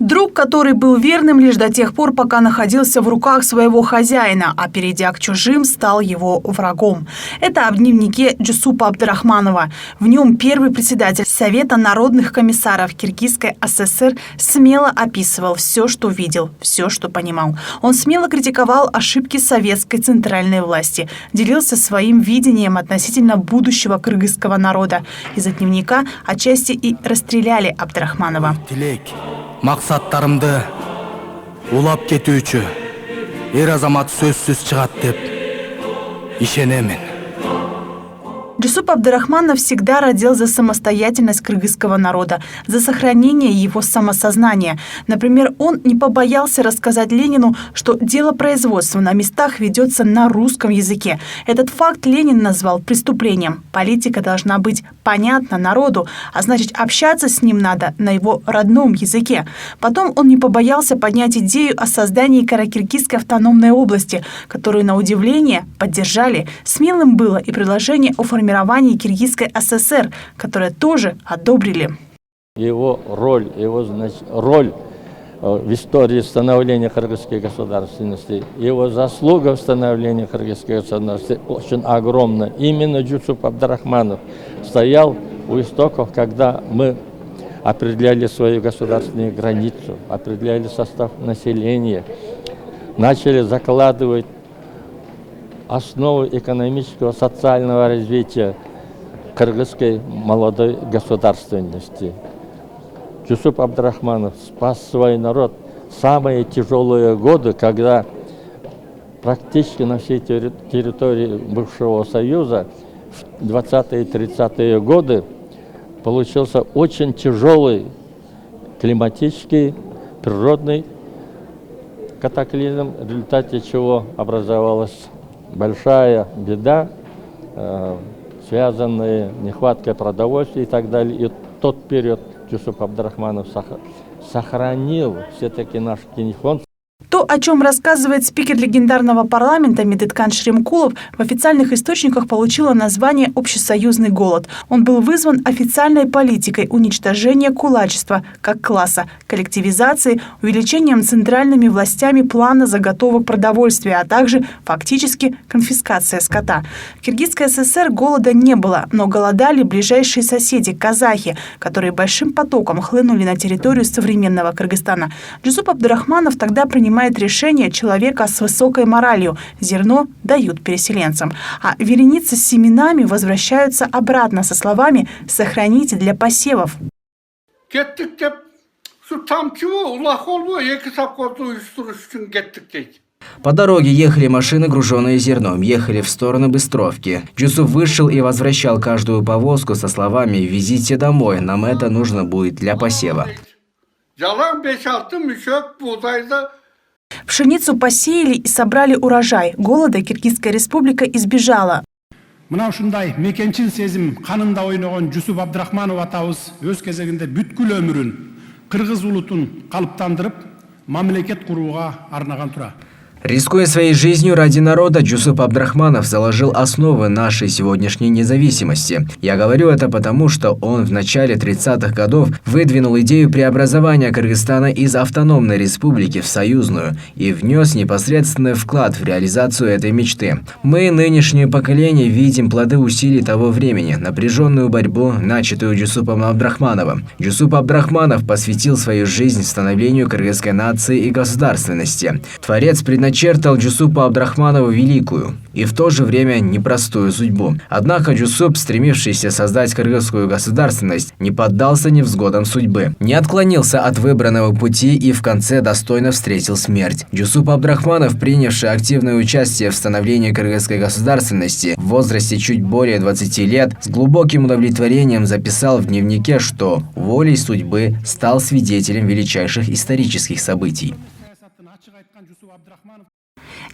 Друг, который был верным лишь до тех пор, пока находился в руках своего хозяина, а перейдя к чужим, стал его врагом. Это в дневнике Джусупа Абдрахманова. В нем первый председатель Совета народных комиссаров Киргизской ССР смело описывал все, что видел, все, что понимал. Он смело критиковал ошибки советской центральной власти, делился своим видением относительно будущего кыргызского народа. Из-за дневника отчасти и расстреляли Абдрахманова. Мақсаттарымды улап кетүүчү эр азамат сөзсүз чыгат деп ишенемин. Джусуп Абдрахманов всегда родил за самостоятельность кыргызского народа, за сохранение его самосознания. Например, он не побоялся рассказать Ленину, что дело производства на местах ведется на русском языке. Этот факт Ленин назвал преступлением. Политика должна быть понятна народу, а значит, общаться с ним надо на его родном языке. Потом он не побоялся поднять идею о создании Каракиргизской автономной области, которую, на удивление, поддержали. Смелым было и предложение о формировании Киргизской ССР, которое тоже одобрили. Его роль в истории становления кыргызской государственности, его заслуга в становлении кыргызской государственности очень огромна. Именно Джусуп Абдрахманов стоял у истоков, когда мы определяли свою государственную границу, определяли состав населения, начали закладывать основу экономического, социального развития кыргызской молодой государственности. Джусуп Абдрахманов спас свой народ в самые тяжелые годы, когда практически на всей территории бывшего Союза в 20-е и 30-е годы получился очень тяжелый климатический, природный катаклизм, в результате чего образовалась большая беда, связанная с нехваткой продовольствия и так далее. И тот период Джусуп Абдрахманов сохранил все-таки наш генофонд. То, о чем рассказывает спикер легендарного парламента Медеткан Шеремкулов, в официальных источниках получило название «Общесоюзный голод». Он был вызван официальной политикой уничтожения кулачества как класса, коллективизации, увеличением центральными властями плана заготовок продовольствия, а также фактически конфискация скота. В Киргизской ССР голода не было, но голодали ближайшие соседи – казахи, которые большим потоком хлынули на территорию современного Кыргызстана. Джусуп Абдрахманов тогда принимает решение человека с высокой моралью. Зерно дают переселенцам. А вереницы с семенами возвращаются обратно со словами «сохраните для посевов». По дороге ехали машины, груженные зерном, ехали в сторону Быстровки. Джусуп вышел и возвращал каждую повозку со словами «Везите домой, нам это нужно будет для посева». Пшеницу посеяли и собрали урожай. Голода Киргизская республика избежала. Мына ушундай мекенчил сезим канында ойногон Джусуп Абдрахманов атабыз өз кезегинде бүткүл өмүрүн кыргыз улутун калыптандырып, мамлекет курууга арнаган тура. Рискуя своей жизнью ради народа, Джусуп Абдрахманов заложил основы нашей сегодняшней независимости. Я говорю это потому, что он в начале 30-х годов выдвинул идею преобразования Кыргызстана из автономной республики в союзную и внес непосредственный вклад в реализацию этой мечты. Мы, нынешнее поколение, видим плоды усилий того времени, напряженную борьбу, начатую Джусупом Абдрахмановым. Джусуп Абдрахманов посвятил свою жизнь становлению кыргызской нации и государственности. Творец предначертал Джусупу Абдрахманову великую и в то же время непростую судьбу. Однако Джусуп, стремившийся создать кыргызскую государственность, не поддался невзгодам судьбы, не отклонился от выбранного пути и в конце достойно встретил смерть. Джусуп Абдрахманов, принявший активное участие в становлении кыргызской государственности в возрасте чуть более 20 лет, с глубоким удовлетворением записал в дневнике, что волей судьбы стал свидетелем величайших исторических событий.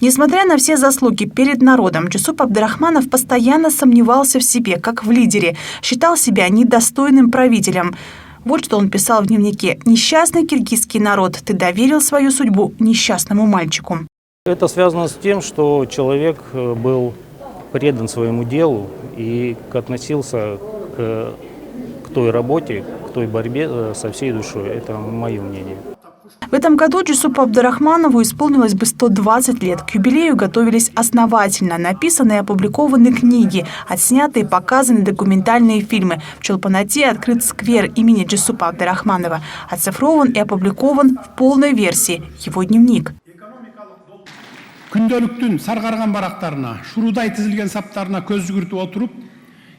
Несмотря на все заслуги перед народом, Джусуп Абдрахманов постоянно сомневался в себе, как в лидере, считал себя недостойным правителем. Вот что он писал в дневнике: «Несчастный киргизский народ, ты доверил свою судьбу несчастному мальчику». Это связано с тем, что человек был предан своему делу и относился к той работе, к той борьбе со всей душой. Это мое мнение. В этом году Джусупу Абдрахманову исполнилось бы 120 лет. К юбилею готовились основательно. Написаны и опубликованы книги, отсняты и показаны документальные фильмы. В Чолпан-Ате открыт сквер имени Джусупа Абдрахманова. Оцифрован и опубликован в полной версии его дневник. Күндөлүктүн саргарган барактарына, шурудай тизилген саптарына көз жүгүртүп отуруп,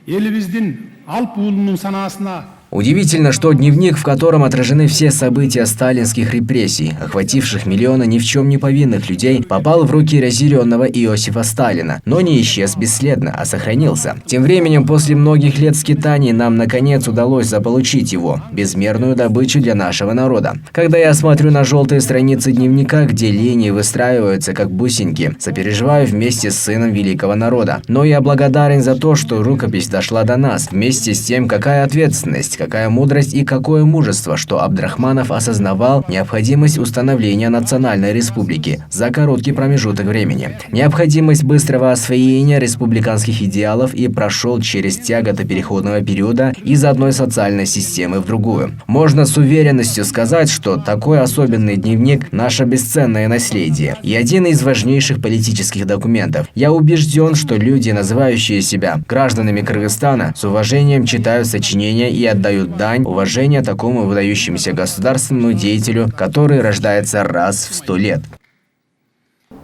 элибиздин алп уулунун санаасына Удивительно, что дневник, в котором отражены все события сталинских репрессий, охвативших миллионы ни в чем не повинных людей, попал в руки разъяренного Иосифа Сталина, но не исчез бесследно, а сохранился. Тем временем, после многих лет скитаний, нам наконец удалось заполучить его, безмерную добычу для нашего народа. Когда я смотрю на желтые страницы дневника, где линии выстраиваются как бусинки, сопереживаю вместе с сыном великого народа. Но я благодарен за то, что рукопись дошла до нас, вместе с тем, какая ответственность, какая мудрость и какое мужество, что Абдрахманов осознавал необходимость установления национальной республики за короткий промежуток времени, необходимость быстрого освоения республиканских идеалов и прошел через тяготы переходного периода из одной социальной системы в другую. Можно с уверенностью сказать, что такой особенный дневник – наше бесценное наследие и один из важнейших политических документов. Я убежден, что люди, называющие себя гражданами Кыргызстана, с уважением читают сочинения и отдают дань уважения такому выдающемуся государственному деятелю, который рождается раз в 100 лет.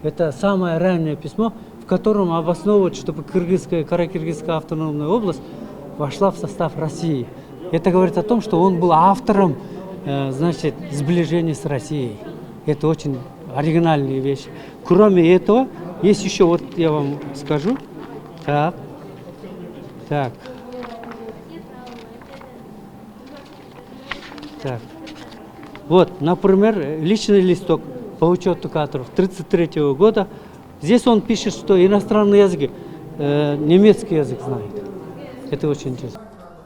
Это самое раннее письмо, в котором обосновывают, чтобы Каракиргизская автономная область вошла в состав России. Это говорит о том, что он был автором, значит, сближения с Россией. Это очень оригинальная вещь. Кроме этого, есть еще, вот я вам скажу, так. Вот, например, личный листок по учету кадров 1933 года. Здесь он пишет, что иностранный язык, немецкий язык знает. Это очень интересно.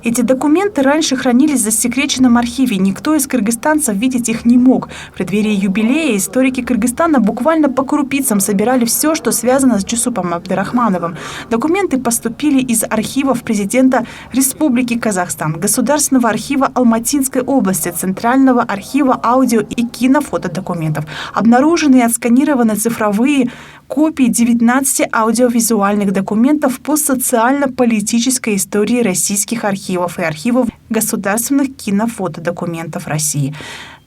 Эти документы раньше хранились в засекреченном архиве. Никто из кыргызстанцев видеть их не мог. В преддверии юбилея историки Кыргызстана буквально по крупицам собирали все, что связано с Джусупом Абдрахмановым. Документы поступили из архивов президента Республики Казахстан, Государственного архива Алматинской области, Центрального архива аудио и кинофотодокументов. Обнаружены и отсканированы цифровые копии 19 аудиовизуальных документов по социально-политической истории российских архивов и архивов государственных кинофотодокументов России.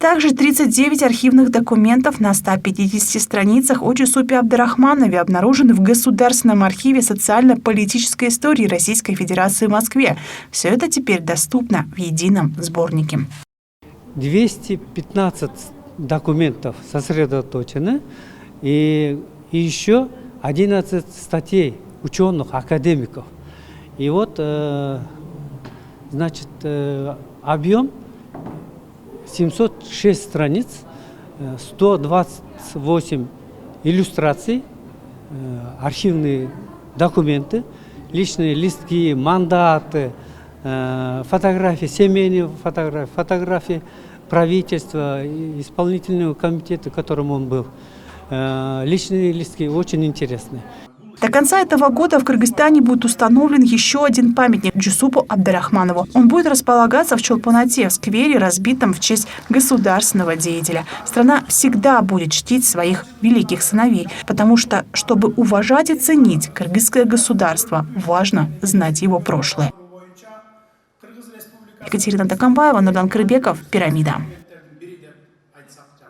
Также 39 архивных документов на 150 страницах о Джусупе Абдрахманове обнаружены в Государственном архиве социально-политической истории Российской Федерации в Москве. Все это теперь доступно в едином сборнике. 215 документов сосредоточены, и еще 11 статей ученых, академиков. И вот, значит, объем 706 страниц, 128 иллюстраций, архивные документы, личные листки, мандаты, фотографии, семейные фотографии, фотографии правительства, исполнительного комитета, которым он был. Личные листки очень интересные. До конца этого года в Кыргызстане будет установлен еще один памятник Джусупу Абдрахманову. Он будет располагаться в Чолпан-Ате, в сквере, разбитом в честь государственного деятеля. Страна всегда будет чтить своих великих сыновей, потому что, чтобы уважать и ценить кыргызское государство, важно знать его прошлое. Екатерина Токамбаева, Нурлан Кырбеков, «Пирамида».